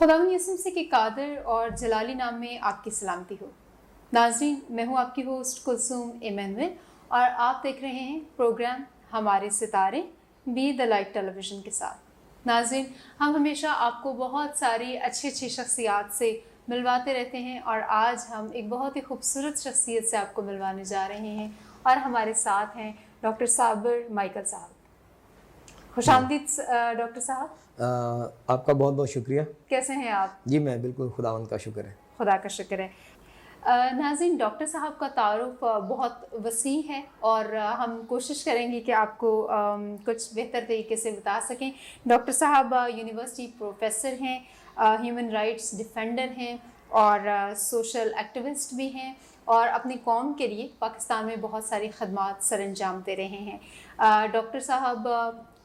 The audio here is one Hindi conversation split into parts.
खुदावंद यसुम से के कादर और जलाली नाम में आपकी सलामती हो। नाज़रीन, मैं हूँ आपकी होस्ट कुलसूम इमैनुअल और आप देख रहे हैं प्रोग्राम हमारे सितारे बी द लाइट टेलीविज़न के साथ। नाज़रीन, हम हमेशा आपको बहुत सारी अच्छी शख्सियात से मिलवाते रहते हैं और आज हम एक बहुत ही खूबसूरत शख्सियत से आपको मिलवाने जा रहे हैं और हमारे साथ हैं डॉक्टर साबिर माइकल साहब। खुशामदीद डॉक्टर साहब। आपका बहुत बहुत शुक्रिया। कैसे हैं आप? जी मैं बिल्कुल, खुदावंद का शुक्र है। खुदा का शुक्र है। नाज़रीन, डॉक्टर साहब का तारुफ बहुत वसी है और हम कोशिश करेंगे कि आपको कुछ बेहतर तरीके से बता सकें। डॉक्टर साहब यूनिवर्सिटी प्रोफेसर हैं, ह्यूमन राइट्स डिफेंडर हैं और सोशल एक्टिविस्ट भी हैं और अपनी कौम के लिए पाकिस्तान में बहुत सारी खदमात सर अंजाम दे रहे हैं। डॉक्टर साहब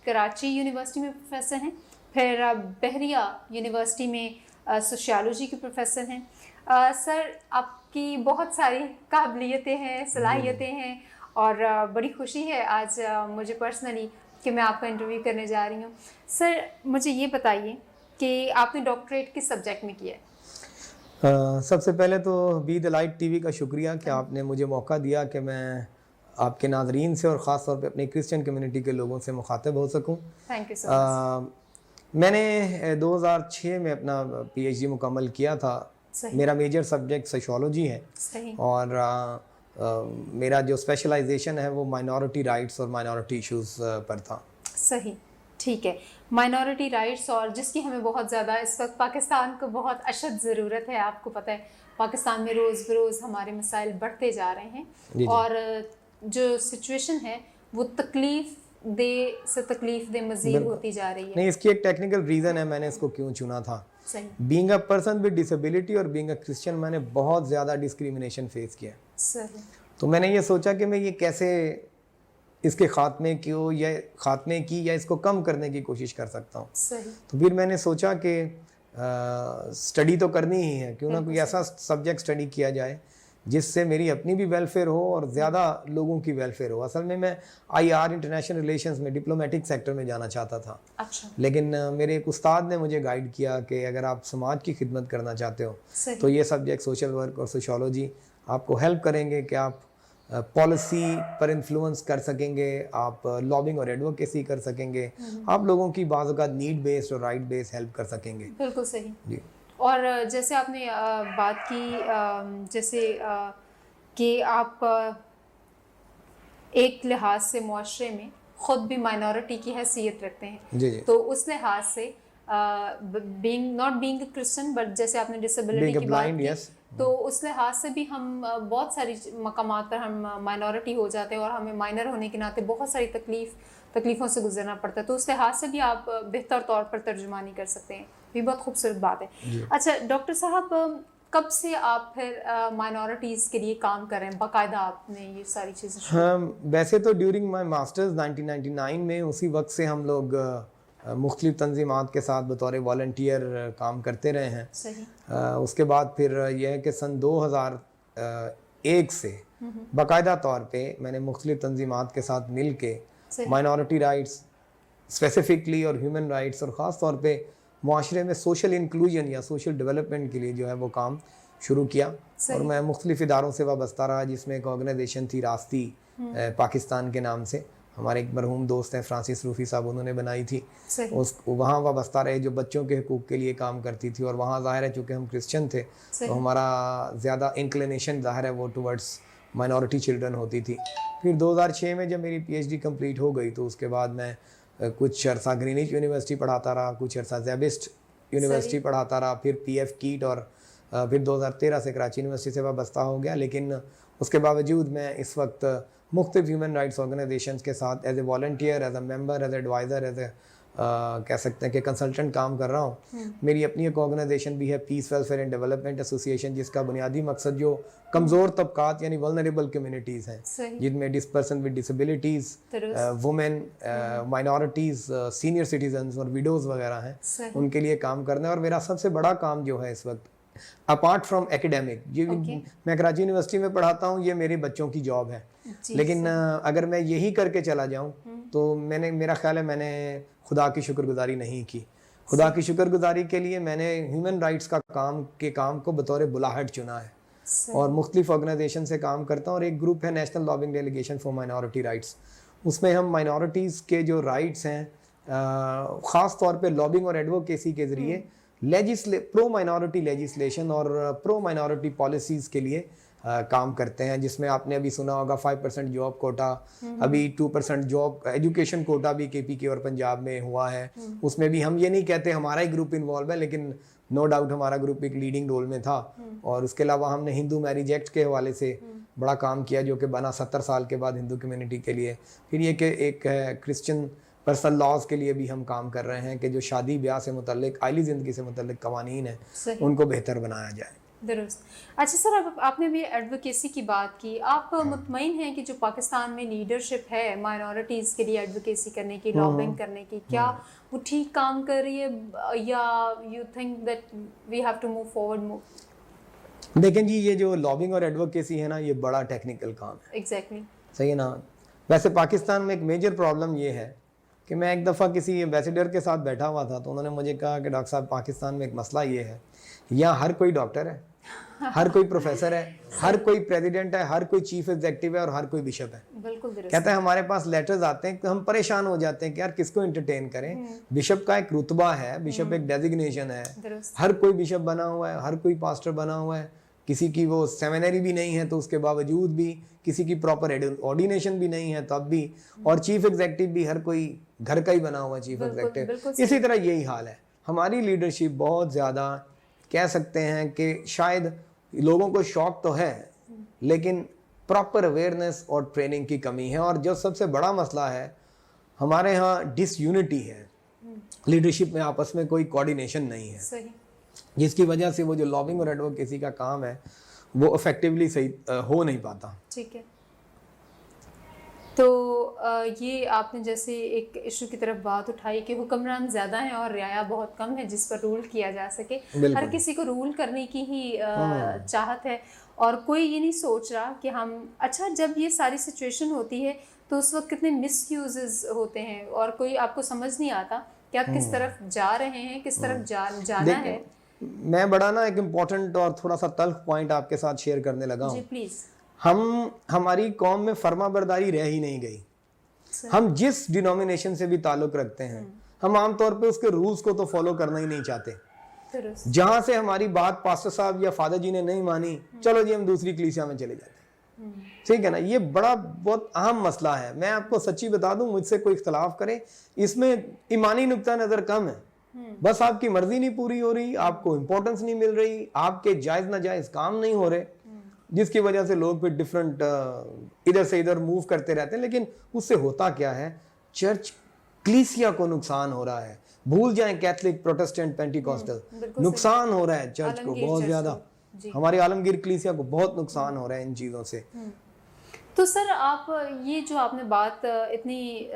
कराची यूनिवर्सिटी में प्रोफेसर हैं, फिर बहरिया यूनिवर्सिटी में सोशियोलॉजी के प्रोफेसर हैं। सर, आपकी बहुत सारी काबिलियतें हैं, सलाहियतें हैं और बड़ी खुशी है आज मुझे पर्सनली कि मैं आपका इंटरव्यू करने जा रही हूँ। सर, मुझे ये बताइए कि आपने डॉक्टरेट किस सब्जेक्ट में किया है? सबसे पहले तो बी द लाइट टीवी का शुक्रिया कि आपने मुझे मौका दिया कि मैं आपके नाजरीन से और ख़ास तौर पे अपनी क्रिश्चियन कम्युनिटी के लोगों से मुखातिब हो सकूं। Thank you so much. मैंने 2006 में अपना पीएचडी मुकम्मल किया था। मेरा मेजर सब्जेक्ट सोशियोलॉजी है। सही। और मेरा जो स्पेशलाइजेशन है वो माइनॉरिटी राइट्स और माइनॉरिटी इश्यूज़ पर था। सही, ठीक है। माइनॉरिटी राइट्स और जिसकी हमें बहुत ज़्यादा इस वक्त पाकिस्तान को बहुत अशद ज़रूरत है। आपको पता है पाकिस्तान में रोज़ बरोज़ हमारे मसाइल बढ़ते जा रहे हैं और जो सिचुएशन है वो तकलीफ दे मज़ीद होती जा रही है। नहीं, इसकी एक टेक्निकल रीज़न है मैंने इसको क्यों चुना था। Being a person with disability और बीइंग अ क्रिश्चियन मैंने बहुत ज़्यादा डिस्क्रिमिनेशन फेस किया। सही। तो मैंने ये सोचा कि मैं ये कैसे इसके खात्मे की या इसको कम करने की कोशिश कर सकता हूँ। तो फिर मैंने सोचा कि स्टडी तो करनी ही है, क्यों ना कोई ऐसा सब्जेक्ट स्टडी किया जाए जिससे मेरी अपनी भी वेलफेयर हो और ज़्यादा लोगों की वेलफेयर हो। असल में मैं आईआर इंटरनेशनल रिलेशंस में डिप्लोमेटिक सेक्टर में जाना चाहता था। अच्छा। लेकिन मेरे एक उस्ताद ने मुझे गाइड किया कि अगर आप समाज की खिदमत करना चाहते हो तो ये सब्जेक्ट सोशल वर्क और सोशियोलॉजी आपको हेल्प करेंगे कि आप पॉलिसी पर इन्फ्लुएंस कर सकेंगे, आप लॉबिंग और एडवोकेसी कर सकेंगे, आप लोगों की बाज़ औक़ात नीड बेस्ड और राइट बेस्ड हेल्प कर सकेंगे। बिल्कुल सही जी। और जैसे आपने बात की जैसे कि आप एक लिहाज से मुआशरे में ख़ुद भी माइनॉरिटी की हैसियत रखते हैं। जी जी। तो उस लिहाज से not being a Christian but जैसे आपने डिसेबिलिटी की बात की, तो उस लिहाज से भी हम बहुत सारी मकामात पर हम माइनॉरिटी हो जाते हैं और हमें माइनर होने के नाते बहुत सारी तकलीफ़ों से गुजरना पड़ता है। तो उस लिहाज से भी आप बेहतर तौर पर तर्जुमानी कर सकते हैं। ये बहुत खूबसूरत बात है। अच्छा डॉक्टर साहब, कब से आप फिर माइनॉरिटीज़ के लिए काम कर रहे हैं? बाकायदा आपने ये सारी चीज़ें? हाँ, वैसे तो ड्यूरिंग माई मास्टर्स 1999 में उसी वक्त से हम लोग मुख्तलिफ तंजीमात के साथ बतौर वॉलंटियर काम करते रहे हैं। सही। उसके बाद फिर यह है कि सन 2001 से बाकायदा तौर पे मैंने मुख्तलिफ तंजीमात के साथ मिल के माइनॉरिटी राइट्स स्पेसिफिकली और ह्यूमन राइट्स और ख़ास तौर पे मुआशरे में सोशल इंक्लूजन या सोशल डेवलपमेंट के लिए जो है वो काम शुरू किया। और मैं मुख्तलिफ इदारों से वाबस्ता रहा, जिसमें एक ऑर्गेनाइजेशन थी रास्ती पाकिस्तान के नाम से, हमारे एक मरहूम दोस्त हैं फ्रांसिस रूफी साहब, उन्होंने बनाई थी। वहाँ वाबस्ता रहे, जो बच्चों के हकूक़ के लिए काम करती थी। और वहाँ ज़ाहिर है चूँकि हम क्रिश्चियन थे तो हमारा ज़्यादा इंक्लिनेशन ज़ाहिर है वो टुवर्ड्स माइनॉरिटी चिल्ड्रन होती थी। फिर 2006 में जब मेरी पीएचडी कंप्लीट हो गई तो उसके बाद मैं कुछ अरसा ग्रीनिच यूनिवर्सिटी पढ़ाता रहा, कुछ अरसा ज़ेबिस्ट यूनिवर्सिटी पढ़ाता रहा, फिर पीएफ कीट और फिर 2013 से कराची यूनिवर्सिटी से वाबस्ता हो गया। लेकिन उसके बावजूद मैं इस वक्त मुख्तलिफ ह्यूमन राइट्स ऑर्गेनाइजेशंस के साथ as a volunteer, as a member, as adviser, as a कह सकते हैं कि कंसल्टेंट काम कर रहा हूँ। मेरी अपनी एक ऑर्गेनाइजेशन भी है, peace welfare and development association, जिसका बुनियादी मकसद जो कमज़ोर तबकात यानी वल्नरेबल कम्युनिटीज़ हैं, जिनमें person with disabilities, women, minorities, senior citizens और विडोज़ वगैरह हैं, उनके लिए काम करना है। और मेरा सबसे बड़ा काम जो है इस वक्त अपार्ट फ्रॉम एकेडमिक, मैं कराची यूनिवर्सिटी में पढ़ाता हूँ, ये मेरे बच्चों की जॉब है। लेकिन अगर मैं यही करके चला जाऊँ तो मेरा ख्याल है मैंने खुदा की शुक्रगुजारी नहीं की। खुदा की शुक्रगुजारी के लिए मैंने ह्यूमन राइट्स का काम को बतौर बुलाहट चुना है और मुख्तलिफ ऑर्गेनाइजेशन से काम करता हूँ। और एक ग्रुप है national lobbying delegation for minority rights, उसमें हम माइनॉरिटीज़ के जो राइट्स हैं ख़ास तौर पे लॉबिंग और एडवोकेसी के ज़रिए प्रो माइनॉरिटी लेजिस्लेशन और प्रो माइनॉरिटी पॉलिसीज़ के लिए काम करते हैं, जिसमें आपने अभी सुना होगा 5% जॉब कोटा, अभी 2% जॉब एजुकेशन कोटा भी KPK और पंजाब में हुआ है। उसमें भी हम ये नहीं कहते हमारा ही ग्रुप इन्वॉल्व है, लेकिन नो डाउट हमारा ग्रुप एक लीडिंग रोल में था। और उसके अलावा हमने हिंदू मैरिज एक्ट के हवाले से बड़ा काम किया जो कि बना 70 साल के बाद हिंदू कम्युनिटी के लिए। फिर ये कि एक क्रिश्चियन पर्सनल लॉज के लिए भी हम काम कर रहे हैं कि जो शादी ब्याह से मुतल्लिक आइली ज़िंदगी से मुतल्लिक कवानीन है उनको बेहतर बनाया जाए। दुरुस्त। अच्छा सर, अब आपने भी एडवोकेसी की बात की, आप मुतमईन हैं कि जो पाकिस्तान में लीडरशिप है माइनॉरिटीज़ के लिए एडवोकेसी करने की, लॉबिंग करने की, क्या वो ठीक काम कर रही है या you think that we have to move forward? देखें जी, ये जो लॉबिंग और एडवोकेसी है ना, ये बड़ा टेक्निकल काम है। एग्जैक्टली सही है ना। वैसे पाकिस्तान में एक मेजर प्रॉब्लम ये है कि मैं एक दफ़ा किसी एम्बेसडर के साथ बैठा हुआ था तो उन्होंने मुझे कहा कि डॉक्टर साहब, पाकिस्तान में एक मसला ये है, यहाँ हर कोई डॉक्टर है, हर कोई प्रोफेसर है, हर कोई प्रेसिडेंट है, हर कोई चीफ एग्जीक्यूटिव है और हर कोई बिशप है। बिल्कुल। कहता है हमारे पास लेटर्स आते हैं तो हम परेशान हो जाते हैं कि यार किसको एंटरटेन करें। बिशप का एक रुतबा है, बिशप एक डेजिग्नेशन है, हर कोई बिशप बना हुआ है, हर कोई पास्टर बना हुआ है, किसी की वो सेमिनरी भी नहीं है तो उसके बावजूद भी, किसी की प्रॉपर ऑर्डिनेशन भी नहीं है तब भी, और चीफ एग्जीक्यूटिव भी हर कोई घर का ही बना हुआ चीफ एग्जीक्यूटिव। इसी तरह यही हाल है। हमारी लीडरशिप बहुत ज़्यादा कह सकते हैं कि शायद लोगों को शौक तो है लेकिन प्रॉपर अवेयरनेस और ट्रेनिंग की कमी है। और जो सबसे बड़ा मसला है हमारे यहाँ डिसयूनिटी है, लीडरशिप में आपस में कोई कोऑर्डिनेशन नहीं है। सही। जिसकी वजह से वो जो लॉबिंग और एडवोकेसी का काम है वो इफेक्टिवली सही हो नहीं पाता। ठीक है। तो ये आपने जैसे एक इशू की तरफ बात उठाई कि हुक्मरान ज़्यादा हैं और रियाया बहुत कम है जिस पर रूल किया जा सके। हर किसी को रूल करने की ही चाहत है और कोई ये नहीं सोच रहा कि हम, अच्छा जब ये सारी सिचुएशन होती है तो उस वक्त कितने मिसयूजेस होते हैं और कोई आपको समझ नहीं आता कि आप किस तरफ जा रहे हैं, किस तरफ जाना है। मैं बड़ा ना एक इम्पोर्टेंट और थोड़ा सा तल्ख पॉइंट आपके साथ शेयर करने लगा हूँ। जी प्लीज़। हमारी कौम में फर्माबरदारी रह ही नहीं गई। हम जिस डिनोमिनेशन से भी ताल्लुक रखते हैं हम आमतौर पे उसके रूल्स को तो फॉलो करना ही नहीं चाहते। जहां से हमारी बात पास्टर साहब या फादर जी ने नहीं मानी, चलो जी हम दूसरी कलीसिया में चले जाते हैं। ठीक है ना। ये बड़ा बहुत अहम मसला है। मैं आपको सच्ची बता दूं, मुझसे कोई इख्तलाफ करे, इसमें ईमानी नुक्ता नजर कम है। बस आपकी मर्जी नहीं पूरी हो रही, आपको इंपॉर्टेंस नहीं मिल रही, आपके जायज नाजायज काम नहीं हो रहे, जिसकी वजह से लोग फिर डिफरेंट इधर से इधर मूव करते रहते हैं। लेकिन उससे होता क्या है, चर्च कलीसिया को नुकसान हो रहा है। भूल जाएं कैथलिक, प्रोटेस्टेंट, पेंटिकॉस्टल, नुकसान हो रहा है चर्च को बहुत ज्यादा, हमारे आलमगीर कलीसिया को बहुत नुकसान हो रहा है इन चीज़ों से। तो सर आप ये जो आपने बात इतनी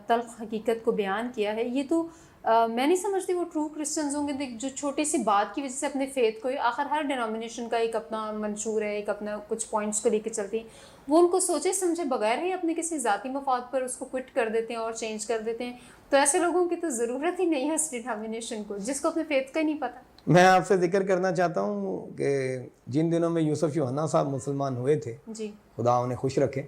तल्ख हकीकत को बयान किया है, ये तो मैं नहीं समझती वो ट्रू क्रिश्चियंस होंगे जो छोटी सी बात की वजह से अपने फेथ को, आखिर हर डिनोमिनेशन का एक अपना मंशूर है, एक अपना कुछ पॉइंट्स को लेकर चलती हैं, वो उनको सोचे समझे बगैर ही अपने किसी ज़ाती मफाद पर उसको क्विट कर देते हैं और चेंज कर देते हैं। तो ऐसे लोगों की तो ज़रूरत ही नहीं है इस डिनोमिनेशन को, जिसको अपने फेथ का ही नहीं पता। मैं आपसे जिक्र करना चाहता हूँ कि जिन दिनों में यूसुफ यूहन्ना साहब मुसलमान हुए थे, जी खुदा उन्हें खुश रखे,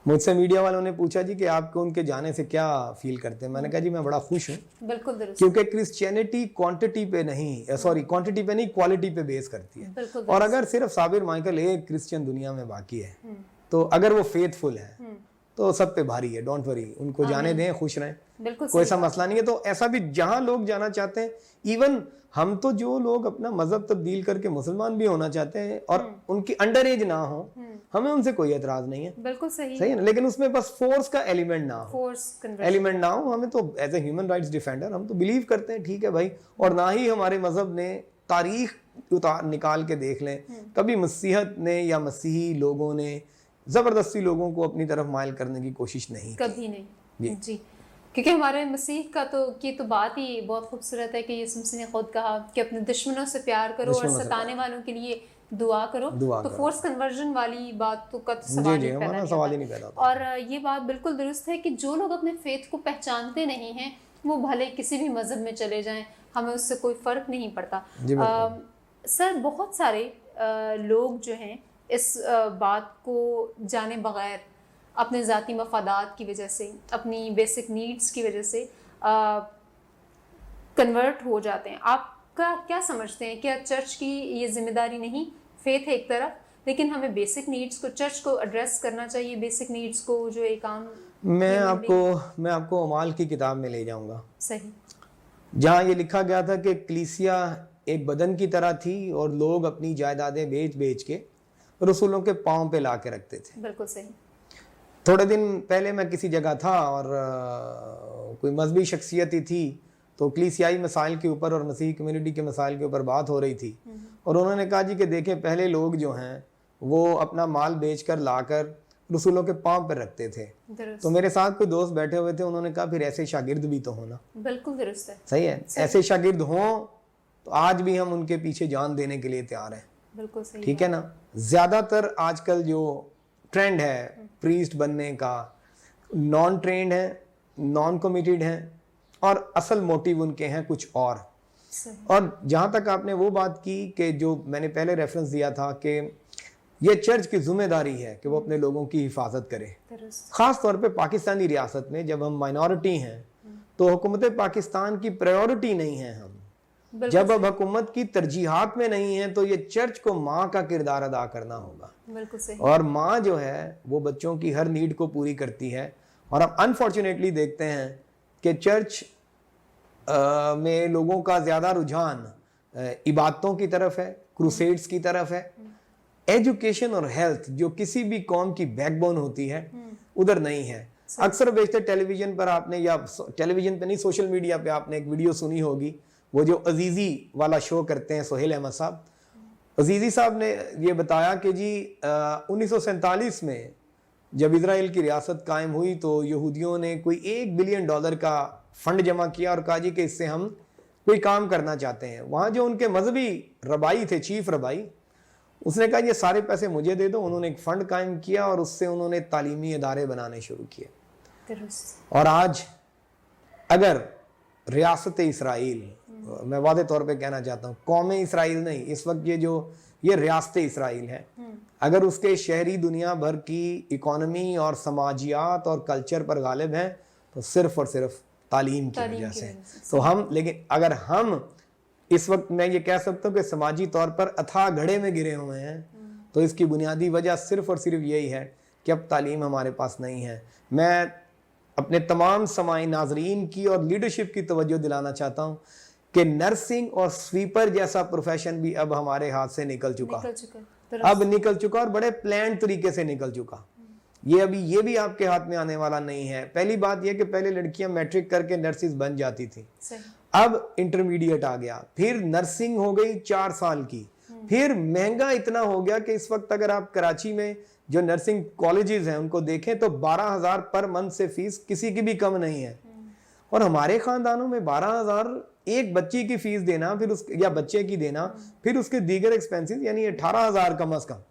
मुझसे मीडिया वालों ने पूछा जी कि आपको उनके जाने से क्या फील करते हैं। मैंने कहा जी मैं बड़ा खुश हूँ, बिल्कुल, क्योंकि क्रिश्चियनिटी क्वांटिटी पे नहीं, सॉरी क्वांटिटी पे नहीं, क्वालिटी पे बेस करती है। और अगर सिर्फ साबिर माइकल एक क्रिश्चियन दुनिया में बाकी है तो अगर वो फेथफुल है तो सब पे भारी है। डोंट वरी, उनको जाने दें, खुश रहें, कोई ऐसा मसला नहीं है। तो ऐसा भी जहां लोग जाना चाहते हैं, इवन हम तो जो लोग अपना मजहब तब्दील करके मुसलमान भी होना चाहते हैं और उनकी अंडर एज ना हो, हमें उनसे कोई एतराज नहीं है, बिल्कुल सही है ना। लेकिन उसमें बस फोर्स का एलिमेंट ना हो, एलिमेंट ना हो। हमें तो as a human rights defender हम तो बिलीव करते हैं, ठीक है भाई। और ना ही हमारे मजहब ने तारीख निकाल के देख लें, कभी मसीहत ने या मसीही लोगों ने जबरदस्ती लोगों को अपनी तरफ माइल करने की कोशिश नहीं, कभी नहीं जी। क्योंकि हमारे मसीह का तो की तो बात ही बहुत खूबसूरत है कि यीशु मसीह ने खुद कहा कि अपने दुश्मनों से प्यार करो और सताने वालों के लिए दुआ करो। तो फोर्स कन्वर्जन वाली बात तो का सवाल ही नहीं पैदा। और ये बात बिल्कुल दुरुस्त है कि जो लोग अपने फेथ को पहचानते नहीं हैं वो भले किसी भी मज़हब में चले जाएं, हमें उससे कोई फ़र्क नहीं पड़ता। जी बिल्कुल। सर, बहुत सारे लोग जो हैं इस बात को जाने बगैर अपने ज़ाती मफादात की वजह से, अपनी बेसिक नीड्स की वजह से कन्वर्ट हो जाते हैं। आपका क्या समझते हैं, क्या चर्च की ये जिम्मेदारी नहीं, फेथ है एक तरफ, लेकिन हमें बेसिक नीड्स को, चर्च को एड्रेस करना चाहिए, बेसिक नीड्स को जो एक आम मैं आपको अमाल की किताब में ले जाऊंगा, सही, जहाँ ये लिखा गया था कि कलीसिया एक बदन की तरह थी और लोग अपनी जायदादें बेच बेच के रसूलों के पाँव पे ला के रखते थे। बिल्कुल सही। थोड़े दिन पहले मैं किसी जगह था और कोई मजहबी शख्सियत ही थी, तो कलीसियाई मसाइल के ऊपर और मसीही कम्युनिटी के मसाइल के ऊपर बात हो रही थी, और उन्होंने कहा जी कि देखें, पहले लोग जो हैं वो अपना माल बेचकर लाकर रसूलों के पाँव पर रखते थे। तो मेरे साथ कोई दोस्त बैठे हुए थे, उन्होंने कहा फिर ऐसे शागिर्द भी तो होना। बिल्कुल दुरुस्त है। सही है, ऐसे शागिर्द हों तो आज भी हम उनके पीछे जान देने के लिए तैयार हैं। बिल्कुल सही, ठीक है ना। ज्यादातर आजकल जो ट्रेंड है प्रीस्ट बनने का, नॉन ट्रेंड है, नॉन कमिटेड है, और असल मोटिव उनके हैं कुछ और। और जहां तक आपने वो बात की कि जो मैंने पहले रेफरेंस दिया था कि ये चर्च की जिम्मेदारी है कि वो अपने लोगों की हिफाजत करे, खास तौर पे पाकिस्तानी रियासत में जब हम माइनॉरिटी हैं तो हुकूमत पाकिस्तान की प्रायोरिटी नहीं है हम। जब अब हुकूमत की तरजीहात में नहीं है तो ये चर्च को माँ का किरदार अदा करना होगा। बिल्कुल सही। और माँ जो है वो बच्चों की हर नीड को पूरी करती है, और हम अनफॉर्चुनेटली देखते हैं कि चर्च में लोगों का ज़्यादा रुझान इबादतों की तरफ है, क्रूसेड्स की तरफ है। एजुकेशन और हेल्थ जो किसी भी कौम की बैकबोन होती है उधर नहीं है। अक्सर बेशतर टेलीविजन पर आपने, या टेलीविजन पे नहीं, सोशल मीडिया पे आपने एक वीडियो सुनी होगी, वो जो अजीज़ी वाला शो करते हैं सोहेल अहमद साहब। अजीज़ी साहब ने ये बताया कि जी 1947 में जब इजराइल की रियासत कायम हुई तो यहूदियों ने कोई $1 बिलियन का फंड जमा किया और कहा जी कि इससे हम कोई काम करना चाहते हैं। वहाँ जो उनके मजहबी रबाई थे, चीफ रबाई, उसने कहा ये सारे पैसे मुझे दे दो। उन्होंने एक फंड कायम किया और उससे उन्होंने तालीमी इदारे बनाने शुरू किए। और आज अगर रियासत इसराइल, मैं वादे तौर पे कहना चाहता हूँ कौम इसराइल नहीं, इस वक्त ये रियासत इसराइल है, अगर उसके शहरी दुनिया भर की इकोनॉमी और समाजियात और कल्चर पर गालिब हैं तो सिर्फ और सिर्फ तालीम की वजह से। तो हम, लेकिन अगर हम इस वक्त, मैं ये कह सकता हूँ कि समाजी तौर पर अथाह घड़े में गिरे हुए हैं, तो इसकी बुनियादी वजह सिर्फ और सिर्फ यही है कि अब तालीम हमारे पास नहीं है। मैं अपने तमाम समाई नाजरीन की और लीडरशिप की तवज्जो दिलाना चाहता हूँ कि नर्सिंग और स्वीपर जैसा प्रोफेशन भी अब हमारे हाथ से निकल चुका और बड़े प्लान तरीके से निकल चुका। ये भी आपके हाथ में आने वाला नहीं है। पहली बात यह कि पहले लड़कियां मैट्रिक करके नर्सिस बन जाती थी, अब इंटरमीडिएट आ गया, फिर नर्सिंग हो गई 4 साल की, फिर महंगा इतना हो गया कि इस वक्त अगर आप कराची में जो नर्सिंग कॉलेजेस हैं उनको देखें तो 12,000 पर मंथ से फीस किसी की भी कम नहीं है। और हमारे खानदानों में 12,000 एक बच्ची की फीस देना, फिर उस या बच्चे की देना, फिर उसके दीगर एक्सपेंसेस, यानी 18,000 कम अज कम,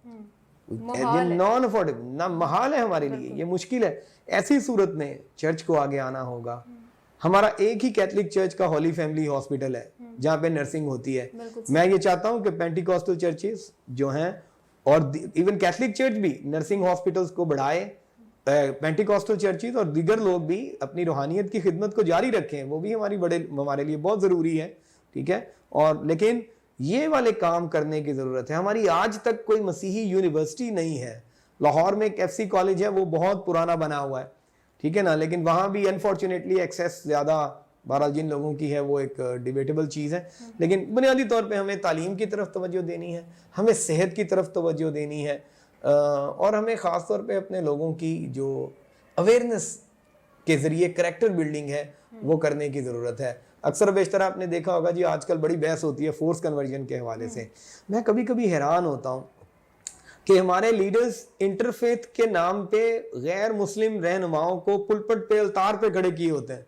ये नॉन अफोर्डेबल, ना महाल है हमारे लिए, ये मुश्किल है। ऐसी सूरत में चर्च को आगे आना होगा। हमारा एक ही कैथलिक चर्च का होली फैमिली हॉस्पिटल है जहाँ पे नर्सिंग होती है। मैं ये चाहता हूँ कि पेंटिकॉस्टल चर्चेस जो हैं और इवन कैथलिक चर्च भी नर्सिंग हॉस्पिटल्स को बढ़ाए, पेंटिकॉस्टल चर्चेस और दीगर लोग भी अपनी रूहानियत की खिदमत को जारी रखें, वो भी हमारे लिए बहुत ज़रूरी है। ठीक है, और लेकिन ये वाले काम करने की ज़रूरत है। हमारी आज तक कोई मसीही यूनिवर्सिटी नहीं है। लाहौर में एक FC कॉलेज है, वो बहुत पुराना बना हुआ है, ठीक है ना, लेकिन वहाँ भी अनफॉर्चुनेटली एक्सेस ज़्यादा, बहरहाल जिन लोगों की है वो एक डिबेटेबल चीज़ है। लेकिन बुनियादी तौर पे हमें तालीम की तरफ तवज्जो देनी है, हमें सेहत की तरफ तवज्जो देनी है, और हमें ख़ास तौर पे अपने लोगों की जो अवेयरनेस के ज़रिए करैक्टर बिल्डिंग है वो करने की ज़रूरत है। अक्सर बेशतर आपने देखा होगा जी, आजकल बड़ी बहस होती है फोर्स कन्वर्जन के हवाले से। मैं कभी कभी हैरान होता हूँ कि हमारे लीडर्स इंटरफेथ के नाम पे गैर मुस्लिम रहनुमाओं को पुलपट पे अल्तार पे खड़े किए होते हैं,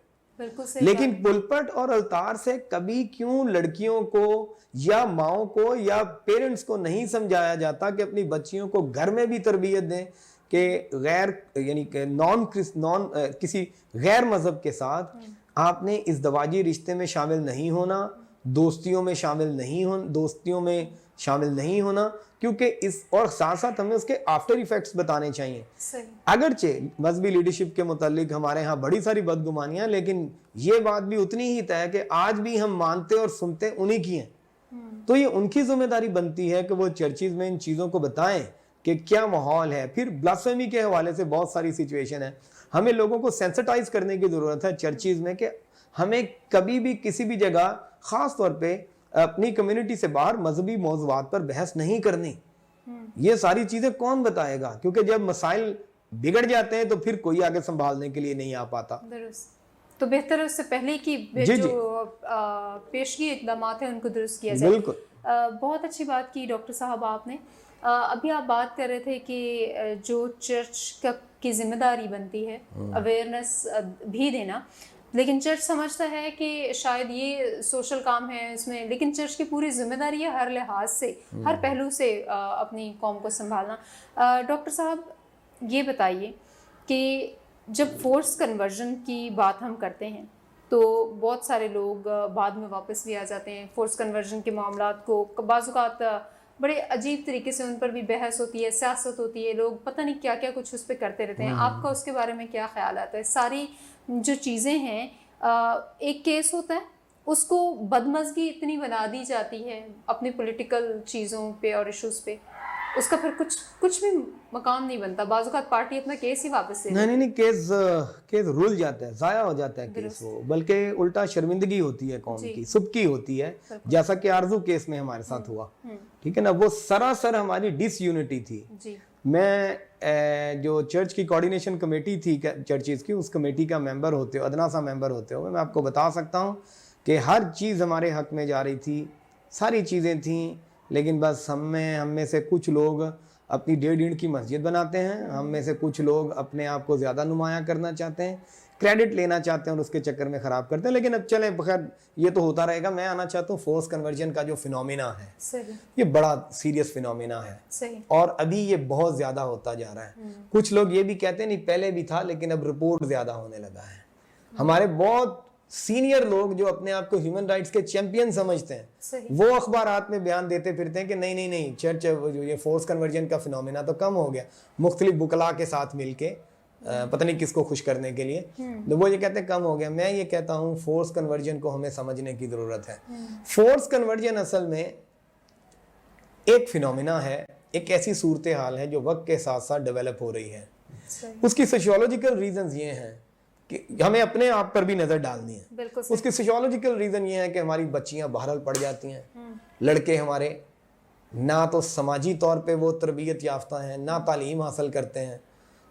लेकिन पुलपट और अल्तार से कभी क्यों लड़कियों को या माओं को या पेरेंट्स को नहीं समझाया जाता कि अपनी बच्चियों को घर में भी तरबियत दें कि गैर, यानी कि नॉन किसी गैर मजहब के साथ आपने इस दवाजी रिश्ते में शामिल नहीं होना, दोस्तियों में शामिल नहीं होना, क्योंकि इस और साथ साथ हमें उसके आफ्टर इफेक्ट्स बताने चाहिए। सही। अगरचे मजहबी लीडरशिप के मुतालिक हमारे यहाँ बड़ी सारी बदगुमानियां, लेकिन ये बात भी उतनी ही तय है कि आज भी हम मानते और सुनते उन्हीं की हैं। तो ये उनकी जिम्मेदारी बनती है कि वो चर्चिज में इन चीज़ों को बताएं कि क्या माहौल है। फिर ब्लास्फेमी के हवाले से बहुत सारी सिचुएशन है, हमें लोगों को सेंसिटाइज करने की ज़रूरत है चर्चिज में कि हमें कभी भी किसी भी जगह ख़ास तौर पे अपनी कम्युनिटी से बाहर मजहबी मौज़ूआत पर बहस नहीं करनी। ये सारी चीज़ें कौन बताएगा, क्योंकि जब मसाइल बिगड़ जाते हैं तो फिर कोई आगे संभालने के लिए नहीं आ पाता। तो बेहतर है उससे पहले कि जो पेशगी इक़दाम हैं उनको दुरुस्त किया जाए। बिल्कुल। बहुत अच्छी बात की डॉक्टर साहब आपने। अभी आप बात कर रहे थे कि जो चर्च की जिम्मेदारी बनती है अवेयरनेस भी देना, लेकिन चर्च समझता है कि शायद ये सोशल काम है इसमें, लेकिन चर्च की पूरी जिम्मेदारी है हर लिहाज से, हर पहलू से अपनी कौम को संभालना। डॉक्टर साहब ये बताइए कि जब फोर्स कन्वर्जन की बात हम करते हैं तो बहुत सारे लोग बाद में वापस भी आ जाते हैं। फोर्स कन्वर्जन के मामलात को बाज़-औक़ात बड़े अजीब तरीके से उन पर भी बहस होती है, सियासत होती है, लोग पता नहीं क्या क्या कुछ उस पर करते रहते हैं। आपका उसके बारे में क्या ख्याल आता है? सारी जो चीज़ें हैं, एक केस होता है उसको बदमज़गी इतनी बना दी जाती है अपनी पॉलिटिकल चीज़ों पे और इश्यूज़ पे, उसका फिर कुछ भी मकाम नहीं बनता। बाज़-औक़ात पार्टी अपना केस ही वापस ले नहीं, केस रुल जाता है, ज़ाया हो जाता है केस, वो बल्कि उल्टा शर्मिंदगी होती है कौम की, सुबकी होती है, जैसा कि आरजू केस में हमारे साथ हुआ। ठीक है ना, वो सरासर हमारी डिसयूनिटी थी जी। मैं जो चर्च की कोऑर्डिनेशन कमेटी थी चर्चिज़ की, उस कमेटी का मेंबर होते हो, अदना सा मेंबर होते हुए मैं आपको बता सकता हूँ कि हर चीज़ हमारे हक में जा रही थी, सारी चीज़ें थीं, लेकिन बस हम में से कुछ लोग अपनी 1.5 ईंट की मस्जिद बनाते हैं, हम में से कुछ लोग अपने आप को ज़्यादा नुमाया करना चाहते हैं, क्रेडिट लेना चाहते हैं और उसके चक्कर में ख़राब करते हैं। लेकिन अब चले, बखैर ये तो होता रहेगा। मैं आना चाहता हूँ फोर्स कन्वर्जन का जो फिनोमिना है, ये बड़ा सीरियस फिनोमिना है और अभी ये बहुत ज़्यादा होता जा रहा है। कुछ लोग ये भी कहते हैं नहीं पहले भी था, लेकिन अब रिपोर्ट ज़्यादा होने लगा है। हमारे बहुत सीनियर लोग जो अपने आप को ह्यूमन राइट्स के चैंपियन समझते हैं, वो अखबारात में बयान देते फिरते हैं कि नहीं चर्च जो ये फोर्स कन्वर्जन का फिनोमिना तो कम हो गया, मुख्तलिफ बुकला के साथ मिलके पता नहीं किसको खुश करने के लिए, तो वो ये कहते हैं कम हो गया। मैं ये कहता हूँ फोर्स कन्वर्जन को हमें समझने की ज़रूरत है। फोर्स कन्वर्जन असल में एक फिनोमिना है, एक ऐसी सूरत हाल है जो वक्त के साथ साथ डेवलप हो रही है। उसकी सोशियोलॉजिकल रीजंस ये हैं कि हमें अपने आप पर भी नज़र डालनी है। उसकी सोशियोलॉजिकल रीज़न ये है कि हमारी बच्चियां बहरहाल पड़ जाती हैं, लड़के हमारे ना तो समाजी तौर पे वो तरबियत याफ्ता हैं, ना तालीम हासिल करते हैं,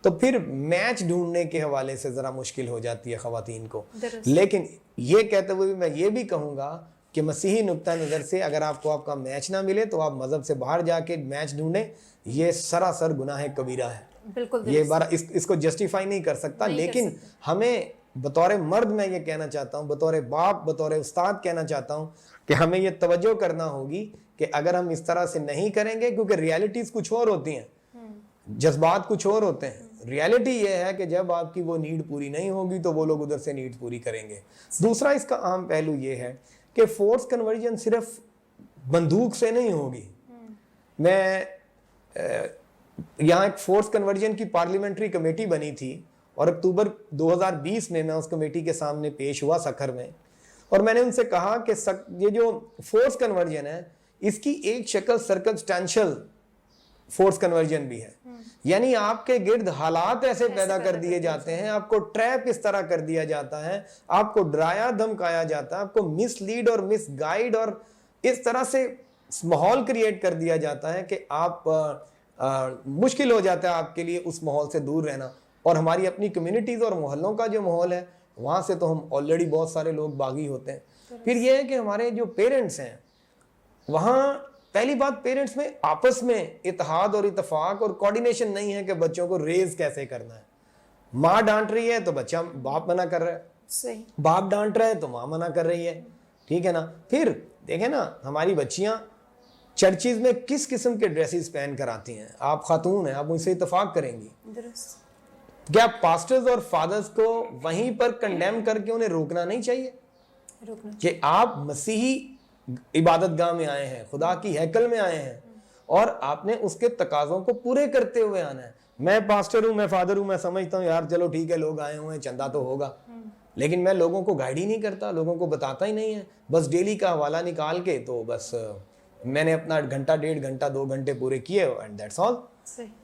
तो फिर मैच ढूंढने के हवाले से ज़रा मुश्किल हो जाती है ख़वातीन को। लेकिन ये कहते हुए मैं ये भी कहूँगा कि मसीही नुक्ता नज़र से अगर आपको आपका मैच ना मिले तो आप मज़हब से बाहर जाके मैच ढूंढें, ये सरासर गुनाह कबीरा है। बिल्कुल ये बार इसको जस्टिफाई नहीं कर सकता, लेकिन हमें बतौर मर्द मैं ये कहना चाहता हूँ, बतौर बाप, बतौर उस्ताद कहना चाहता हूँ कि हमें ये तवज्जो करना होगी कि अगर हम इस तरह से नहीं करेंगे, क्योंकि रियलिटीज़ कुछ और होती हैं, जज्बात कुछ और होते हैं। रियलिटी ये है कि जब आपकी वो नीड पूरी नहीं होगी तो वो लोग उधर से नीड पूरी करेंगे। दूसरा इसका अहम पहलू ये है कि फोर्स कन्वर्जन सिर्फ बंदूक से नहीं होगी। मैं यहाँ एक फोर्स कन्वर्जन की पार्लियामेंट्री कमेटी बनी थी और अक्टूबर 2020 में मैं उस कमेटी के सामने पेश हुआ सखर में, और मैंने उनसे कहा कि ये जो फोर्स कन्वर्जन है इसकी एक शक्ल सर्कमस्टेंशियल फोर्स कन्वर्जन भी है, यानी आपके गिर्द हालात ऐसे पैदा कर दिए जाते हैं, आपको ट्रैप इस तरह कर दिया जाता है, आपको डराया धमकाया जाता है, आपको मिसलीड और मिसगाइड और इस तरह से माहौल क्रिएट कर दिया जाता है कि आप मुश्किल हो जाता है आपके लिए उस माहौल से दूर रहना। और हमारी अपनी कम्युनिटीज़ और मोहल्लों का जो माहौल है वहाँ से तो हम ऑलरेडी बहुत सारे लोग बागी होते हैं। फिर ये है कि हमारे जो पेरेंट्स हैं वहाँ पहली बात पेरेंट्स में आपस में इत्तेहाद और इत्तेफाक और कोऑर्डिनेशन नहीं है कि बच्चों को रेज कैसे करना है। माँ डांट रही है तो बच्चा बाप मना कर रहा है, सही, बाप डांट रहा है तो माँ मना कर रही है, ठीक है ना। फिर देखें ना हमारी बच्चियां चर्चिज में किस किस्म के ड्रेसेस पहन कर आती हैं। आप खातून हैं, आप मुझसे इत्तेफाक करेंगी, क्या पास्टर्स और फादर्स को वहीं पर कंडेम करके उन्हें रोकना नहीं चाहिए कि आप मसीही इबादत गाह में आए हैं, खुदा की हैकल में आए हैं और आपने उसके तकाजों को पूरे करते हुए आना है। मैं पास्टर हूं, मैं फादर हूं, मैं समझता हूं यार चलो ठीक है, लोग आए हुए हैं, चंदा तो होगा, लेकिन मैं लोगों को गाइड ही नहीं करता, लोगों को बताता ही नहीं है। बस डेली का हवाला निकाल के तो बस मैंने अपना घंटा, 1.5 घंटा, 2 घंटे पूरे किए एंड दैट्स ऑल।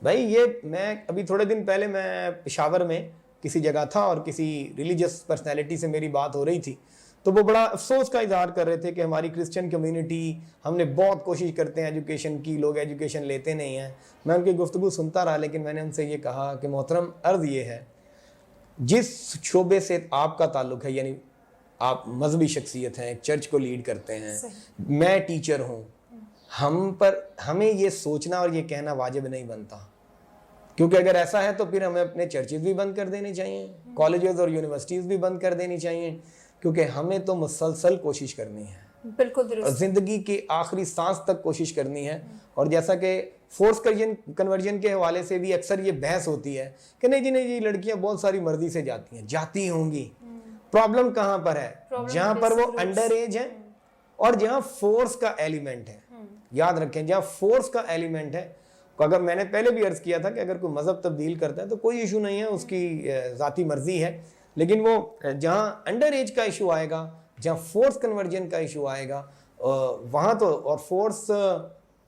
भाई ये मैं अभी थोड़े दिन पहले मैं पेशावर में किसी जगह था और किसी रिलीजियस पर्सनैलिटी से मेरी बात हो रही थी, तो वो बड़ा अफसोस का इजहार कर रहे थे कि हमारी क्रिश्चियन कम्युनिटी, हमने बहुत कोशिश करते हैं एजुकेशन की, लोग एजुकेशन लेते नहीं हैं। मैं उनकी गुफ्तगू सुनता रहा, लेकिन मैंने उनसे ये कहा कि मोहतरम, अर्ज़ ये है जिस शोबे से आपका ताल्लुक है, यानी आप मजहबी शख्सियत हैं, एक चर्च को लीड करते हैं, मैं टीचर हूँ, हमें ये सोचना और ये कहना वाजिब नहीं बनता, क्योंकि अगर ऐसा है तो फिर हमें अपने चर्चेज भी बंद कर देने चाहिए, कॉलेजेस और यूनिवर्सिटीज़ भी बंद कर देनी चाहिए, क्योंकि हमें तो मुसलसल कोशिश करनी है, बिल्कुल जिंदगी की आखिरी सांस तक कोशिश करनी है। और जैसा कि फोर्स कन्वर्जन के हवाले से भी अक्सर ये बहस होती है कि नहीं जी लड़कियां बहुत सारी मर्जी से जाती होंगी। प्रॉब्लम कहाँ पर है? जहां पर वो अंडर एज है और जहां फोर्स का एलिमेंट है। याद रखें, जहां फोर्स का एलिमेंट है, तो अगर मैंने पहले भी अर्ज किया था कि अगर कोई मजहब तब्दील करता है तो कोई इशू नहीं है, उसकी जाती मर्जी है, लेकिन वो जहां अंडर एज का इशू आएगा, जहां फोर्स कन्वर्जन का इशू आएगा, वहां तो, और फोर्स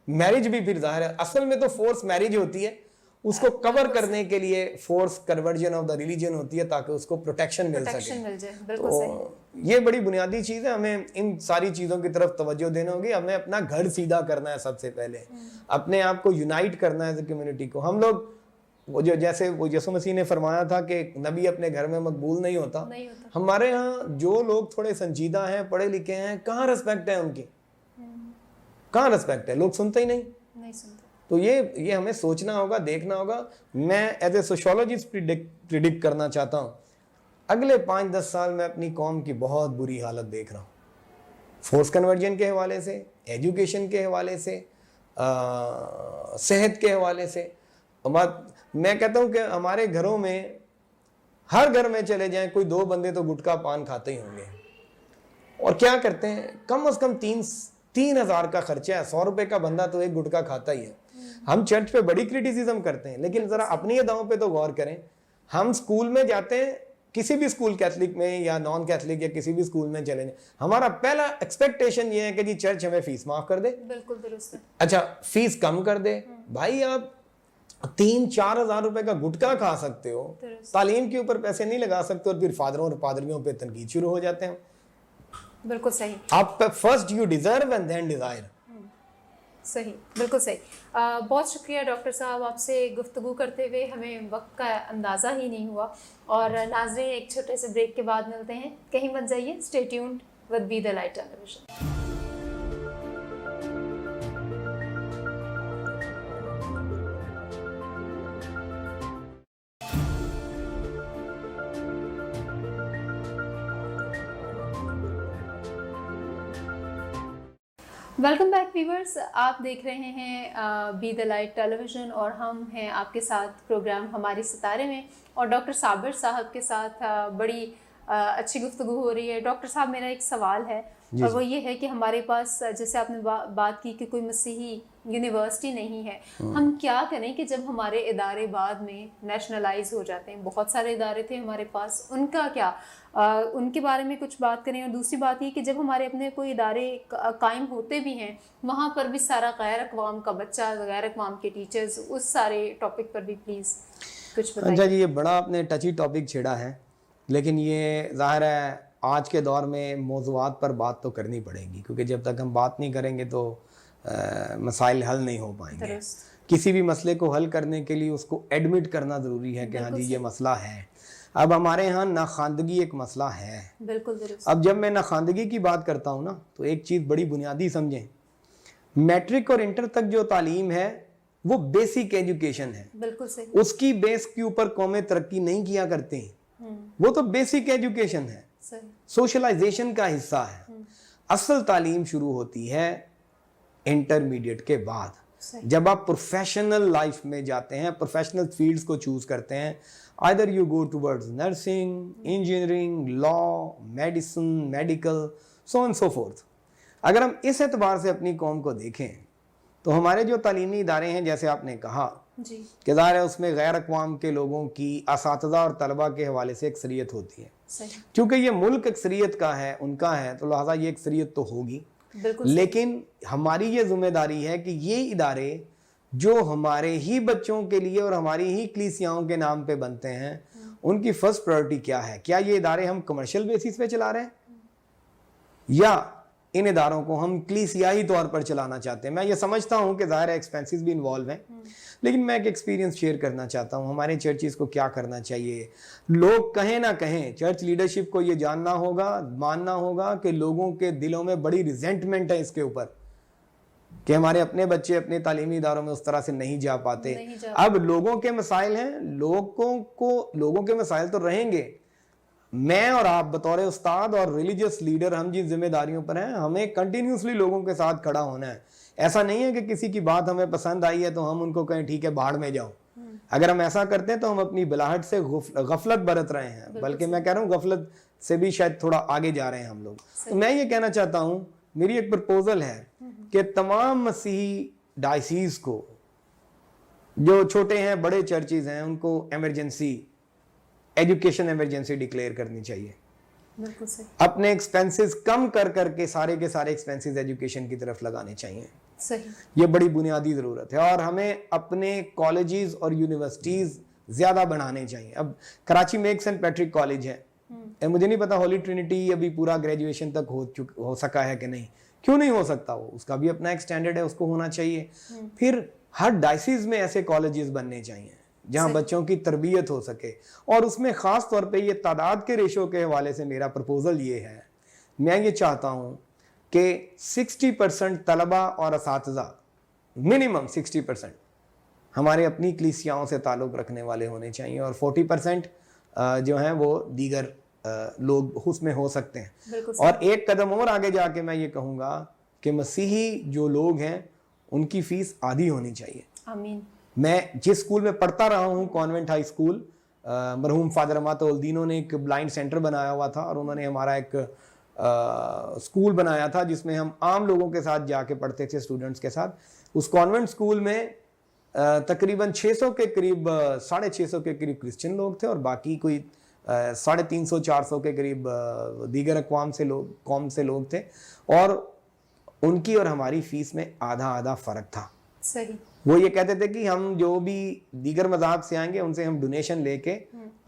मैरिज भी फिर जाहिर है, असल में तो फोर्स मैरिज होती है, उसको कवर करने के लिए force conversion of the religion होती है ताकि उसको प्रोटेक्शन मिल सके। तो ये बड़ी बुनियादी चीज़ है, हमें इन सारी चीज़ों की तरफ तवज्जो देना होगी। हमें अपना घर सीधा करना है, सबसे पहले अपने आप को यूनाइट करना है कम्युनिटी को। हम लोग वो जैसे यीशु मसीह ने फरमाया था कि नबी अपने घर में मकबूल नहीं होता। हमारे यहाँ जो लोग थोड़े संजीदा हैं, पढ़े लिखे हैं, कहाँ रिस्पेक्ट है उनकी? कहाँ रिस्पेक्ट है? लोग सुनते ही नहीं सुनते। तो ये हमें सोचना होगा, देखना होगा। मैं एज ए सोशियोलॉजिस्ट प्रिडिक्ट करना चाहता हूँ, अगले 5-10 साल में अपनी कौम की बहुत बुरी हालत देख रहा हूँ, फोर्स कन्वर्जन के हवाले से, एजुकेशन के हवाले से, सेहत के हवाले से। मैं कहता हूँ कि हमारे घरों में, हर घर में चले जाएं, कोई 2 बंदे तो गुटखा पान खाते ही होंगे। और क्या करते हैं, कम से कम 3,000 का खर्चा है, 100 रुपए का बंदा तो एक गुटखा खाता ही है। हम चर्च पे बड़ी क्रिटिसिज्म करते हैं, लेकिन जरा अपनी अदाओं पे तो गौर करें। हम स्कूल में जाते हैं, किसी भी स्कूल, कैथलिक में या नॉन कैथलिक या किसी भी स्कूल में चले जाए, हमारा पहला एक्सपेक्टेशन ये है कि जी चर्च हमें फीस माफ कर दे। बिल्कुल दुरुस्त। अच्छा, फीस कम कर दे। भाई आप 3-4 हज़ार रुपए का गुटखा खा सकते हो, तालीम के ऊपर पैसे नहीं लगा सकते, और फिर फादरों और पादरियों पे तनकीद शुरू हो जाते हैं। बिल्कुल सही। आप first you deserve and then desire. सही, बिल्कुल सही। बहुत शुक्रिया डॉक्टर साहब, आपसे गुफ्तगू करते हुए हमें वक्त का अंदाज़ा ही नहीं हुआ। और नाज़रीन, एक छोटे से ब्रेक के बाद मिलते हैं, कहीं मत जाइए, stay tuned with be the light television. Welcome back viewers, आप देख रहे हैं बी द लाइट टेलीविज़न और हम हैं आपके साथ प्रोग्राम हमारे सितारे में, और डॉक्टर साबिर साहब के साथ बड़ी अच्छी गुफ्तगू हो रही है। डॉक्टर साहब, मेरा एक सवाल है और वो ये है कि हमारे पास, जैसे आपने बात की कि कोई मसीही यूनिवर्सिटी नहीं है, हम क्या करें कि जब हमारे इदारे बाद में नेशनलाइज हो जाते हैं, बहुत सारे इदारे थे हमारे पास, उनका क्या, उनके बारे में कुछ बात करें। और दूसरी बात ये कि जब हमारे अपने कोई इदारे कायम होते भी हैं, वहाँ पर भी सारा गैर अक़वाम का बच्चा, गैर अक़वाम के टीचर्स, उस सारे टॉपिक पर भी प्लीज़ कुछ बताइए। अच्छा जी, ये बड़ा आपने टची टॉपिक छेड़ा है, लेकिन ये ज़ाहिर है आज के दौर में मौज़ूआत पर बात तो करनी पड़ेगी, क्योंकि जब तक हम बात नहीं करेंगे तो मसाइल हल नहीं हो पाएंगे। किसी भी मसले को हल करने के लिए उसको एडमिट करना ज़रूरी है कि हाँ जी ये मसला है। अब हमारे यहाँ नाखानदगी एक मसला है। बिल्कुल। अब जब मैं नाखानदगी की बात करता हूँ ना, तो एक चीज़ बड़ी बुनियादी समझें, मैट्रिक और इंटर तक जो तालीम है वो बेसिक एजुकेशन है। बिल्कुल सही। उसकी बेस के ऊपर कौमें तरक्की नहीं किया करते हैं, वो तो बेसिक एजुकेशन है, सोशलाइजेशन का हिस्सा है। असल तालीम शुरू होती है इंटरमीडिएट के बाद, जब आप प्रोफेशनल लाइफ में जाते हैं, प्रोफेशनल फील्ड्स को चूज करते हैं, either you go towards nursing, engineering, law, medicine, medical, so and so fourth. अगर हम इस एतबार से अपनी कौम को देखें तो हमारे जो तालीमी इदारे हैं, जैसे आपने कहा जी, कि ज़ाहिर है उसमें गैर अक़वाम के लोगों की असातिज़ा और तलबा के हवाले से अक्सरियत होती है। सही, क्योंकि ये मुल्क अक्सरियत का है, उनका है, तो लिहाजा ये अक्सरियत तो होगी। बिल्कुल। लेकिन हमारी ये जिम्मेदारी है कि ये इदारे जो हमारे ही बच्चों के लिए और हमारी ही कलीसियाओं के नाम पे बनते हैं, उनकी फर्स्ट प्रायोरिटी क्या है? क्या ये इदारे हम कमर्शियल बेसिस पे चला रहे हैं या इन इदारों को हम कलीसियाई तौर पर चलाना चाहते हैं? मैं ये समझता हूँ कि ज़ाहिर है एक्सपेंसेस भी इन्वॉल्व हैं, लेकिन मैं एक एक्सपीरियंस शेयर करना चाहता हूँ। हमारे चर्चिज़ को क्या करना चाहिए? लोग कहें ना कहें, चर्च लीडरशिप को ये जानना होगा, मानना होगा कि लोगों के दिलों में बड़ी रिजेंटमेंट है इसके ऊपर कि हमारे अपने बच्चे अपने तालीमी इदारों में उस तरह से नहीं जा पाते। अब लोगों के मसाइल हैं, लोगों के मसाइल तो रहेंगे। मैं और आप बतौर उस्ताद और रिलीजियस लीडर, हम जिन जिम्मेदारियों पर हैं, हमें कंटिन्यूसली लोगों के साथ खड़ा होना है। ऐसा नहीं है कि किसी की बात हमें पसंद आई है तो हम उनको कहें ठीक है बाहर में जाओ। अगर हम ऐसा करते हैं तो हम अपनी बिलाहट से गफलत बरत रहे हैं, बल्कि मैं कह रहा हूँ गफलत से भी शायद थोड़ा आगे जा रहे हैं हम लोग। तो मैं ये कहना चाहता हूँ, मेरी एक प्रपोजल है कि तमाम मसीही डायसीज को, जो छोटे हैं बड़े चर्चिज हैं, उनको एमरजेंसी एजुकेशन एमरजेंसी डिक्लेयर करनी चाहिए। बिल्कुल सही। अपने एक्सपेंसेस कम कर करके सारे के सारे एक्सपेंसेस एजुकेशन की तरफ लगाने चाहिए। सही। ये बड़ी बुनियादी ज़रूरत है और हमें अपने कॉलेजेस और यूनिवर्सिटीज़ ज़्यादा बढ़ाने चाहिए। अब कराची में एक सेंट पैट्रिक कॉलेज है, मुझे नहीं पता होली ट्रिनिटी अभी पूरा ग्रेजुएशन तक हो सका है कि नहीं। क्यों नहीं हो सकता? वो उसका भी अपना एक स्टैंडर्ड है, उसको होना चाहिए। फिर हर डायसिस में ऐसे कॉलेजेस बनने चाहिए जहां बच्चों की तरबियत हो सके, और उसमें ख़ास तौर पे ये तादाद के रेशो के हवाले से मेरा प्रपोजल ये है, मैं ये चाहता हूँ कि 60% तलबा और असातिज़ा, मिनिमम 60% हमारे अपनी कलीसियाओं से ताल्लुक़ रखने वाले होने चाहिए और 40% जो हैं वो दीगर लोग उसमें हो सकते हैं। और एक कदम और आगे जाके मैं ये कहूँगा कि मसीही जो लोग हैं उनकी फ़ीस आधी होनी चाहिए। आमीन। मैं जिस स्कूल में पढ़ता रहा हूँ, कॉन्वेंट हाई स्कूल, मरहूम फादर अमात उल-दीनों ने एक ब्लाइंड सेंटर बनाया हुआ था और उन्होंने हमारा एक स्कूल बनाया था जिसमें हम आम लोगों के साथ जाके पढ़ते थे, स्टूडेंट्स के साथ। उस कॉन्वेंट स्कूल में तकरीबन 600 के करीब, 650 के करीब क्रिश्चियन लोग थे और बाकी कोई 350-400 के करीब दीगर अक़वाम से लोग, कौम से लोग थे, और उनकी और हमारी फ़ीस में आधा आधा फ़र्क था। सही। वो ये कहते थे कि हम जो भी दीगर मज़हब से आएंगे उनसे हम डोनेशन लेके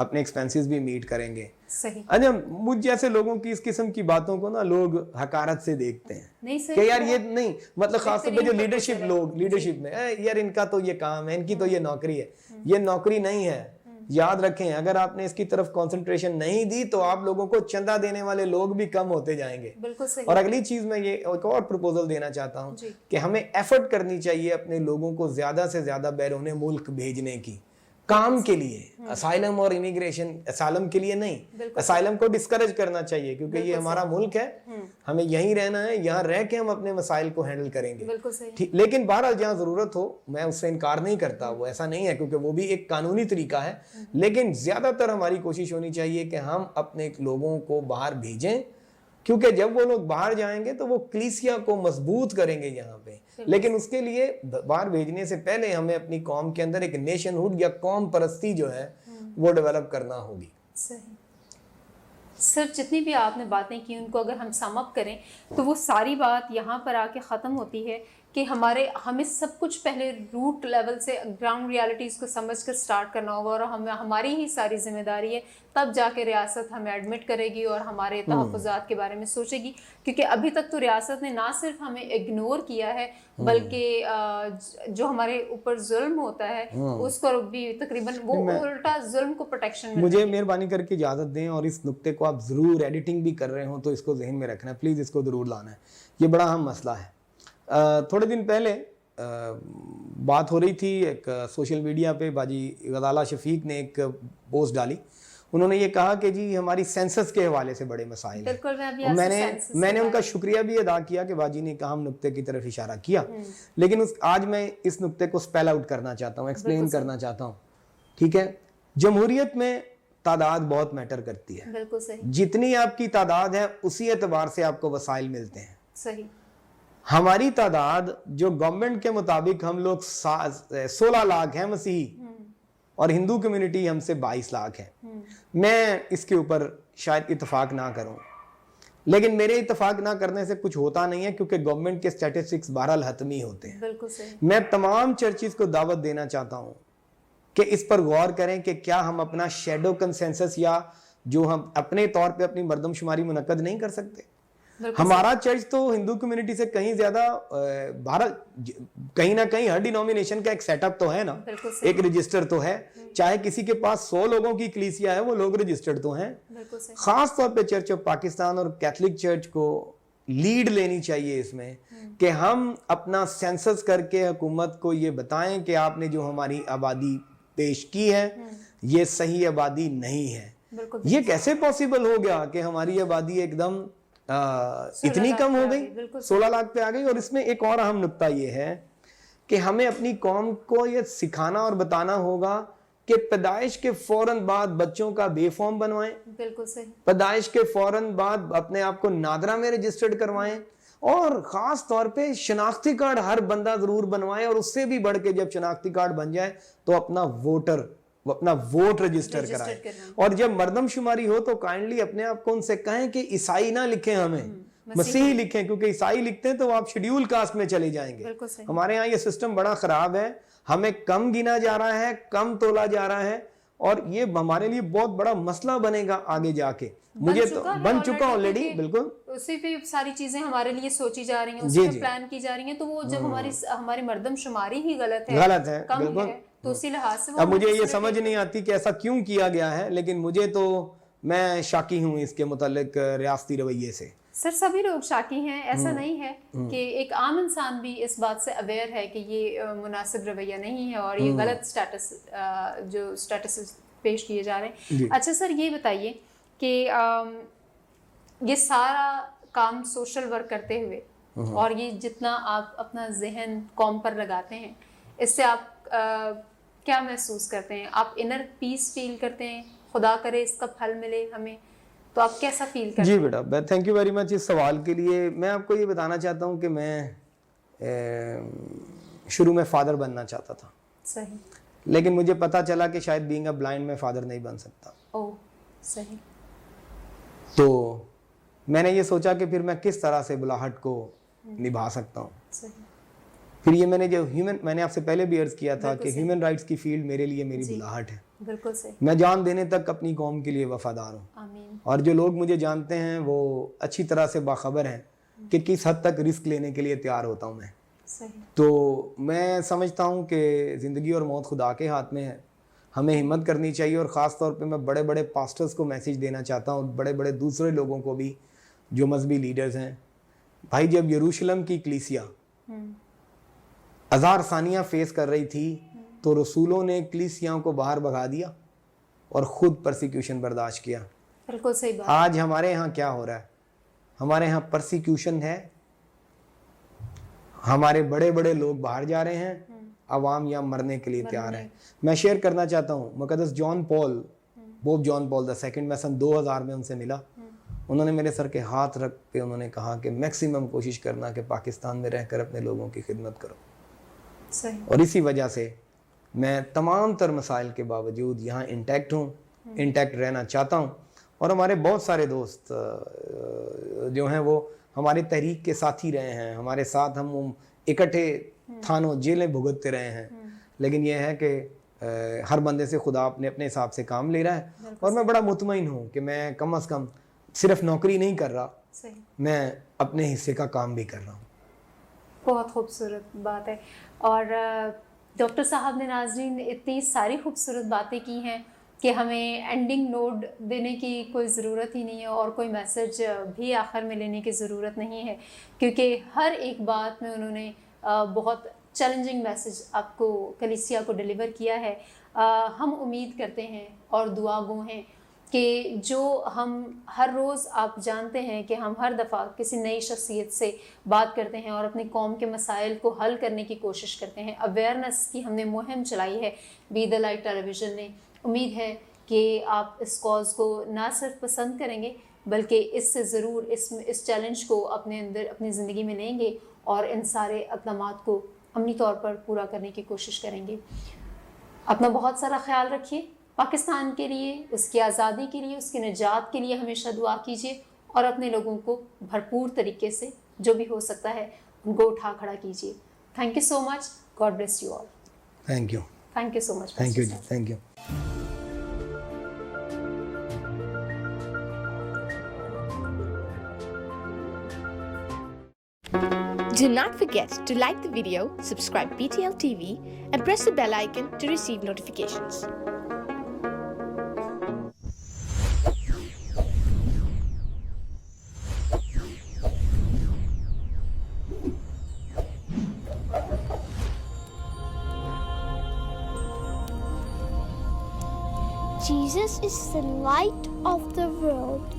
अपने एक्सपेंसेस भी मीट करेंगे। सही। अच्छा, मुझ जैसे लोगों की इस किस्म की बातों को ना लोग हकारत से देखते हैं। नहीं, कि यार ये नहीं, मतलब खास तौर पे जो लीडरशिप में यार इनका तो ये काम है, इनकी तो ये नौकरी है। ये नौकरी नहीं है, याद रखें। अगर आपने इसकी तरफ कंसंट्रेशन नहीं दी तो आप लोगों को चंदा देने वाले लोग भी कम होते जाएंगे। बिल्कुल सही। और अगली चीज मैं ये एक और प्रपोजल देना चाहता हूँ कि हमें एफर्ट करनी चाहिए अपने लोगों को ज्यादा से ज्यादा बैरून मुल्क भेजने की, काम के लिए, असाइलम और इमिग्रेशन, असाइलम के लिए नहीं, असाइलम को डिस्करेज करना चाहिए क्योंकि ये हमारा मुल्क है, हमें यहीं रहना है, यहाँ रह के हम अपने मसाइल को हैंडल करेंगे। लेकिन बहरहाल जहाँ जरूरत हो, मैं उससे इनकार नहीं करता, वो ऐसा नहीं है क्योंकि वो भी एक कानूनी तरीका है, लेकिन ज्यादातर हमारी कोशिश होनी चाहिए कि हम अपने लोगों को बाहर भेजें, क्योंकि जब वो लोग बाहर जाएंगे तो वो कलीसिया को मजबूत करेंगे यहाँ पे। लेकिन उसके लिए बाहर भेजने से पहले हमें अपनी कौम के अंदर एक नेशनहुड या कौम परस्ती जो है वो डेवलप करना होगी। सही। सर, जितनी भी आपने बातें की उनको अगर हम सम अप करें तो वो सारी बात यहाँ पर आके ख़त्म होती है कि हमें सब कुछ पहले रूट लेवल से ग्राउंड रियलिटीज़ को समझकर स्टार्ट करना होगा और हमारी ही सारी जिम्मेदारी है, तब जाके रियासत हमें एडमिट करेगी और हमारे तहफ़्फ़ुज़ात के बारे में सोचेगी। क्योंकि अभी तक तो रियासत ने ना सिर्फ हमें इग्नोर किया है बल्कि जो हमारे ऊपर जुल्म होता है उसको भी तकरीबन वो उल्टा जुल्म को प्रोटेक्शन। मुझे मेहरबानी करके इजाज़त दें, और इस नुक्ते को आप ज़रूर एडिटिंग भी कर रहे हो तो इसको जहन में रखना है, प्लीज़ इसको ज़रूर लाना है, ये बड़ा अहम मसला है। थोड़े दिन पहले बात हो रही थी, एक सोशल मीडिया पे बाजी गजाला शफीक ने एक पोस्ट डाली, उन्होंने ये कहा कि जी हमारी सेंसस के हवाले से बड़े मसाइल हैं। मैंने उनका शुक्रिया भी अदा किया कि बाजी ने कहा, हम नुक्ते की तरफ इशारा किया, लेकिन आज मैं इस नुक्ते को स्पेल आउट करना चाहता हूँ, एक्सप्लेन करना चाहता हूँ। ठीक है, जमहूरियत में तादाद बहुत मैटर करती है। बिल्कुल सही। जितनी आपकी तादाद है उसी एतबार से आपको वसाइल मिलते हैं। सही। हमारी तादाद जो गवर्नमेंट के मुताबिक हम लोग 16 लाख हैं मसीही, और हिंदू कम्युनिटी हमसे 22 लाख है। मैं इसके ऊपर शायद इत्तेफाक ना करूं, लेकिन मेरे इत्तेफाक ना करने से कुछ होता नहीं है, क्योंकि गवर्नमेंट के स्टैटिस्टिक्स बहरहाल हतमी होते हैं। बिल्कुल सही। मैं तमाम चर्चिज को दावत देना चाहता हूं कि इस पर गौर करें कि क्या हम अपना शेडो कंसेंसस या जो हम अपने तौर पे अपनी मर्दमशुमारी मुनक्कद नहीं कर सकते। हमारा चर्च तो हिंदू कम्युनिटी से कहीं ज्यादा भारत कहीं ना कहीं हर डिनोमिनेशन का एक सेटअप तो है ना, एक रजिस्टर तो है। चाहे किसी के पास 100 लोगों की कलीसिया है, वो लोग रजिस्टर्ड तो हैं। खास तौर पे चर्च ऑफ पाकिस्तान और कैथलिक चर्च को लीड लेनी चाहिए इसमें कि हम अपना सेंसस करके हुकूमत को ये बताएं कि आपने जो हमारी आबादी पेश की है ये सही आबादी नहीं है। ये कैसे पॉसिबल हो गया कि हमारी आबादी एकदम इतनी कम हो गई, 16 लाख पे आ गई। और इसमें एक और अहम नुक्ता ये है कि हमें अपनी कौम को ये सिखाना और बताना होगा कि पैदाइश के फौरन बाद बच्चों का बेफॉर्म बनवाएं। बिल्कुल सही। पैदाइश के फौरन बाद अपने आप को नादरा में रजिस्टर्ड करवाएं, और खास तौर पे शनाख्ती कार्ड हर बंदा जरूर बनवाए, और उससे भी बढ़ के जब शनाख्ती कार्ड बन जाए तो अपना वोट रजिस्टर कराए। और जब मर्दमशुमारी हो तो काइंडली अपने आप को उनसे कहें कि ईसाई ना लिखें, हमें मसीही लिखें, क्योंकि ईसाई लिखते हैं तो आप शेड्यूल कास्ट में चले जाएंगे। हमारे यहाँ ये सिस्टम बड़ा खराब है, हमें कम गिना जा रहा है, कम तोला जा रहा है, और ये हमारे लिए बहुत बड़ा मसला बनेगा आगे जाके। मुझे तो बन चुका ऑलरेडी। बिल्कुल उसी पे सारी चीजें हमारे लिए सोची जा रही हैं, उसी पे प्लान की जा रही हैं। तो वो जब हमारी मर्दमशुमारी ही गलत है, कम बिल्कुल है, तो उसी लिहाज से अब मुझे ये समझ नहीं आती कि ऐसा क्यों किया गया है, लेकिन मुझे तो मैं शाकी हूँ इसके मुतालिक रियासती रवैये से। सर सभी लोग शाकी हैं, ऐसा नहीं है कि एक आम इंसान भी इस बात से अवेयर है कि ये मुनासिब रवैया नहीं है और ये गलत स्टेटस पेश किए जा रहे हैं। अच्छा सर ये बताइए कि ये सारा काम सोशल वर्क करते हुए और ये जितना आप अपना जहन कौम पर लगाते हैं, इससे आप क्या महसूस करते हैं? आप इनर पीस फील करते हैं? खुदा करे इसका फल मिले हमें, तो आप कैसा फील करते हैं? जी बेटा, थैंक यू वेरी मच इस सवाल के लिए। मैं आपको ये बताना चाहता हूँ कि मैं शुरू में फादर बनना चाहता था। सही। लेकिन मुझे पता चला कि शायद बीइंग अ ब्लाइंड मैं फादर नहीं बन सकता। ओह सही। तो मैंने ये सोचा कि फिर मैं किस तरह से बुलाहट को निभा सकता हूँ। सही। फिर ये मैंने आपसे पहले भी अर्ज किया था कि ह्यूमन राइट्स की फील्ड मेरे लिए मेरी बुलाहट है। बिल्कुल सही। मैं जान देने तक अपनी कौम के लिए वफादार हूँ। आमीन। और जो लोग मुझे जानते हैं वो अच्छी तरह से बाखबर हैं कि किस हद तक रिस्क लेने के लिए तैयार होता हूँ मैं। सही। तो मैं समझता हूँ कि ज़िंदगी और मौत खुदा के हाथ में है, हमें हिम्मत करनी चाहिए। और ख़ास तौर पे मैं बड़े बड़े पास्टर्स को मैसेज देना चाहता हूँ, बड़े बड़े दूसरे लोगों को भी जो मजहबी लीडर्स हैं। भाई, जब यरूशलेम की कलीसिया अज़ार सानिया फेस कर रही थी तो रसूलों ने कलीसियाओं को बाहर भगा दिया और ख़ुद परसिक्यूशन बर्दाश्त किया। बिल्कुल सही बात। आज हमारे यहाँ क्या हो रहा है? हमारे यहाँ परसिक्यूशन है, हमारे बड़े बड़े लोग बाहर जा रहे हैं, अवाम यहाँ मरने के लिए तैयार है। मैं शेयर करना चाहता हूँ, मुक़द्दस पोप जॉन पॉल II, मैं सन 2000 में उनसे मिला। उन्होंने मेरे सर के हाथ रख के उन्होंने कहा कि मैक्सिमम कोशिश करना कि पाकिस्तान में रहकर अपने लोगों की खिदमत करो। सही। और इसी वजह से मैं तमाम तर मसाइल के बावजूद यहाँ इंटैक्ट हूँ, इंटैक्ट रहना चाहता हूँ। और हमारे बहुत सारे दोस्त जो हैं वो हमारे तहरीक के साथी रहे हैं, हमारे साथ हम इकट्ठे थानों जेलें भुगतते रहे हैं। लेकिन यह है कि हर बंदे से खुदा अपने अपने हिसाब से काम ले रहा है। और मैं बड़ा मुतमईन हूँ कि मैं कम अज़ कम सिर्फ नौकरी नहीं कर रहा, मैं अपने हिस्से का काम भी कर रहा हूँ। बहुत खूबसूरत बात है। और डॉक्टर साहब ने नाज़रीन इतनी सारी खूबसूरत बातें की हैं कि हमें एंडिंग नोट देने की कोई ज़रूरत ही नहीं है और कोई मैसेज भी आखिर में लेने की ज़रूरत नहीं है, क्योंकि हर एक बात में उन्होंने बहुत चैलेंजिंग मैसेज आपको, कलीसिया को डिलीवर किया है। हम उम्मीद करते हैं और दुआ गो हैं कि जो हम हर रोज़, आप जानते हैं कि हम हर दफ़ा किसी नई शख्सियत से बात करते हैं और अपनी कौम के मसाइल को हल करने की कोशिश करते हैं। अवेयरनेस की हमने मुहिम चलाई है बी द लाइट टेलीविज़न ने, उम्मीद है कि आप इस कॉज़ को ना सिर्फ पसंद करेंगे बल्कि इससे ज़रूर इस चैलेंज को अपने अंदर अपनी ज़िंदगी में लेंगे और इन सारे इक़दामात को अमली तौर पर पूरा करने की कोशिश करेंगे। अपना बहुत सारा ख्याल रखिए। पाकिस्तान के लिए, उसकी आज़ादी के लिए, उसकी निजात के लिए हमेशा दुआ कीजिए और अपने लोगों को भरपूर तरीके से जो भी हो सकता है उनको उठा खड़ा कीजिए। Thank you so much. God bless you all. Thank you. Thank you so much. Thank you जी। Thank you. Do not forget to like the video, subscribe BTL TV, and press the bell icon to receive notifications. Jesus is the light of the world.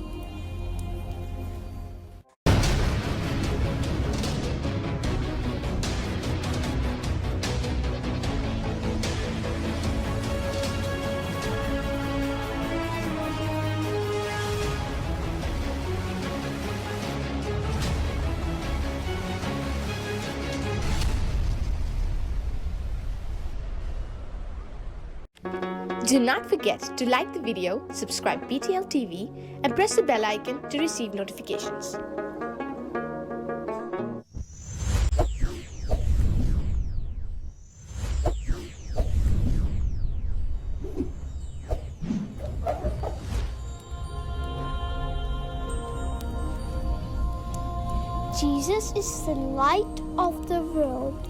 Do not forget to like the video, subscribe BTL TV, and press the bell icon to receive notifications. Jesus is the light of the world.